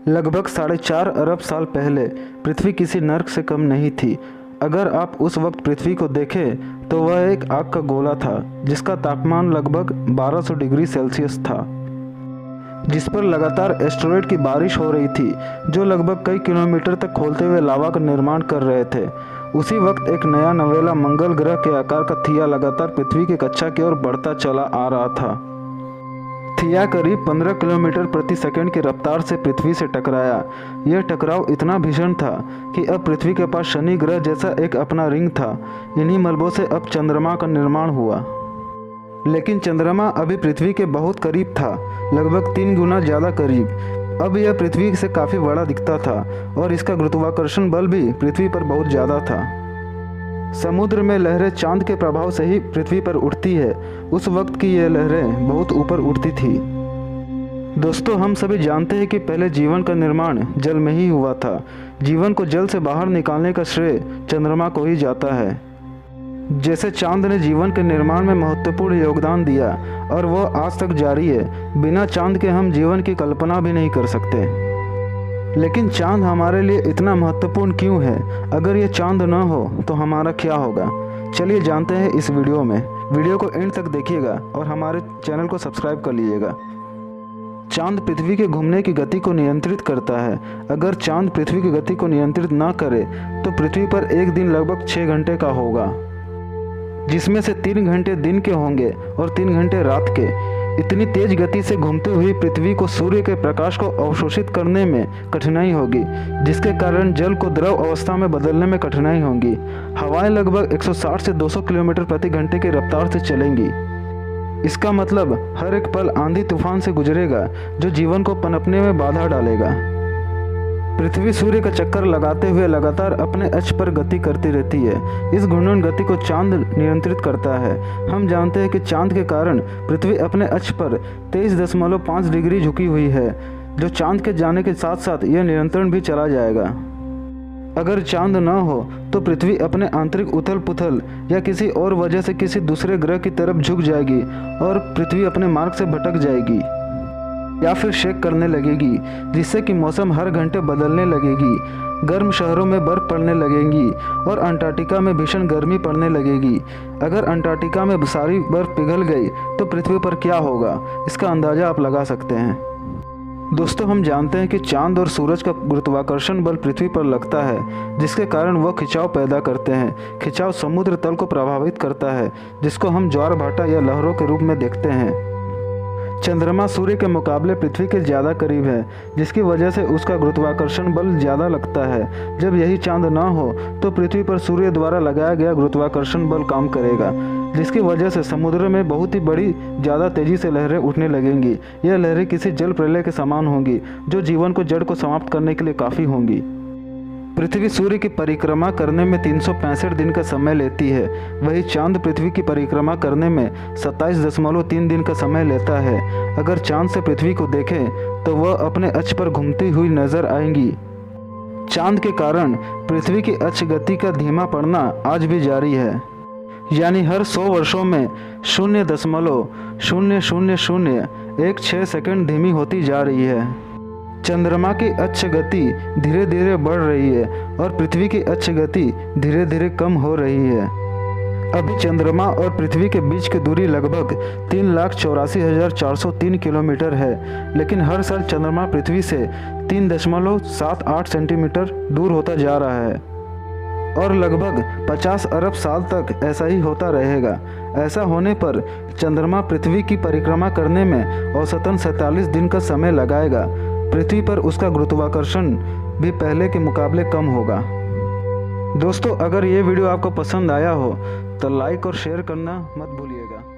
लगभग 4.5 अरब साल पहले पृथ्वी किसी नर्क से कम नहीं थी। अगर आप उस वक्त पृथ्वी को देखें तो वह एक आग का गोला था जिसका तापमान लगभग 1200 डिग्री सेल्सियस था, जिस पर लगातार एस्टेरॉयड की बारिश हो रही थी जो लगभग कई किलोमीटर तक खोलते हुए लावा का निर्माण कर रहे थे। उसी वक्त एक नया नवेला मंगल ग्रह के आकार का थिया लगातार पृथ्वी के कक्षा की ओर बढ़ता चला आ रहा था। थिया करीब 15 किलोमीटर प्रति सेकंड की रफ्तार से पृथ्वी से टकराया। यह टकराव इतना भीषण था कि अब पृथ्वी के पास शनि ग्रह जैसा एक अपना रिंग था। इन्हीं मलबों से अब चंद्रमा का निर्माण हुआ, लेकिन चंद्रमा अभी पृथ्वी के बहुत करीब था, लगभग 3 गुना ज़्यादा करीब। अब यह पृथ्वी से काफ़ी बड़ा दिखता था और इसका गुरुत्वाकर्षण बल भी पृथ्वी पर बहुत ज़्यादा था। समुद्र में लहरें चांद के प्रभाव से ही पृथ्वी पर उठती है। उस वक्त की ये लहरें बहुत ऊपर उठती थी। दोस्तों, हम सभी जानते हैं कि पहले जीवन का निर्माण जल में ही हुआ था। जीवन को जल से बाहर निकालने का श्रेय चंद्रमा को ही जाता है। जैसे चांद ने जीवन के निर्माण में महत्वपूर्ण योगदान दिया और वह आज तक जारी है। बिना चांद के हम जीवन की कल्पना भी नहीं कर सकते। लेकिन चांद हमारे लिए इतना महत्वपूर्ण क्यों है? अगर ये चांद न हो तो हमारा क्या होगा? चलिए जानते हैं इस वीडियो में। वीडियो को एंड तक देखिएगा और हमारे चैनल को सब्सक्राइब कर लीजिएगा। चांद पृथ्वी के घूमने की गति को नियंत्रित करता है। अगर चांद पृथ्वी की गति को नियंत्रित ना करे तो पृथ्वी पर एक दिन लगभग 6 घंटे का होगा, जिसमें से 3 घंटे दिन के होंगे और 3 घंटे रात के। इतनी तेज गति से घूमती हुई पृथ्वी को सूर्य के प्रकाश को अवशोषित करने में कठिनाई होगी, जिसके कारण जल को द्रव अवस्था में बदलने में कठिनाई होगी। हवाएं लगभग 160 से 200 किलोमीटर प्रति घंटे की रफ्तार से चलेंगी। इसका मतलब हर एक पल आंधी तूफान से गुजरेगा जो जीवन को पनपने में बाधा डालेगा। पृथ्वी सूर्य का चक्कर लगाते हुए लगातार अपने अक्ष पर गति करती रहती है। इस घूर्णन गति को चांद नियंत्रित करता है। हम जानते हैं कि चांद के कारण पृथ्वी अपने अक्ष पर 23.5 डिग्री झुकी हुई है, जो चांद के जाने के साथ साथ यह नियंत्रण भी चला जाएगा। अगर चांद न हो तो पृथ्वी अपने आंतरिक उथल पुथल या किसी और वजह से किसी दूसरे ग्रह की तरफ झुक जाएगी और पृथ्वी अपने मार्ग से भटक जाएगी या फिर शेक करने लगेगी, जिससे कि मौसम हर घंटे बदलने लगेगी। गर्म शहरों में बर्फ पड़ने लगेगी और अंटार्कटिका में भीषण गर्मी पड़ने लगेगी। अगर अंटार्कटिका में सारी बर्फ पिघल गई तो पृथ्वी पर क्या होगा, इसका अंदाज़ा आप लगा सकते हैं। दोस्तों, हम जानते हैं कि चांद और सूरज का गुरुत्वाकर्षण बल पृथ्वी पर लगता है, जिसके कारण वह खिंचाव पैदा करते हैं। खिंचाव समुद्र तल को प्रभावित करता है, जिसको हम ज्वार भाटा या लहरों के रूप में देखते हैं। चंद्रमा सूर्य के मुकाबले पृथ्वी के ज़्यादा करीब है, जिसकी वजह से उसका गुरुत्वाकर्षण बल ज़्यादा लगता है। जब यही चांद ना हो तो पृथ्वी पर सूर्य द्वारा लगाया गया गुरुत्वाकर्षण बल काम करेगा, जिसकी वजह से समुद्र में बहुत ही बड़ी ज़्यादा तेज़ी से लहरें उठने लगेंगी। यह लहरें किसी जल प्रलय के समान होंगी, जो जीवन को जड़ को समाप्त करने के लिए काफ़ी होंगी। पृथ्वी सूर्य की परिक्रमा करने में 365 दिन का समय लेती है। वही चांद पृथ्वी की परिक्रमा करने में 27.3 दिन का समय लेता है। अगर चांद से पृथ्वी को देखें तो वह अपने अक्ष पर घूमती हुई नजर आएंगी। चांद के कारण पृथ्वी की अक्ष गति का धीमा पड़ना आज भी जारी है, यानी हर 100 वर्षों में 0.000016 सेकंड धीमी होती जा रही है। चंद्रमा की अक्ष गति धीरे धीरे बढ़ रही है और पृथ्वी की अक्ष गति धीरे धीरे कम हो रही है। अभी चंद्रमा और पृथ्वी के बीच की दूरी लगभग 3,84,403 किलोमीटर है, लेकिन हर साल चंद्रमा पृथ्वी से 3.78 सेंटीमीटर दूर होता जा रहा है और लगभग 50 अरब साल तक ऐसा ही होता रहेगा। ऐसा होने पर चंद्रमा पृथ्वी की परिक्रमा करने में औसतन 47 दिन का समय लगाएगा। पृथ्वी पर उसका गुरुत्वाकर्षण भी पहले के मुकाबले कम होगा। दोस्तों, अगर ये वीडियो आपको पसंद आया हो तो लाइक और शेयर करना मत भूलिएगा।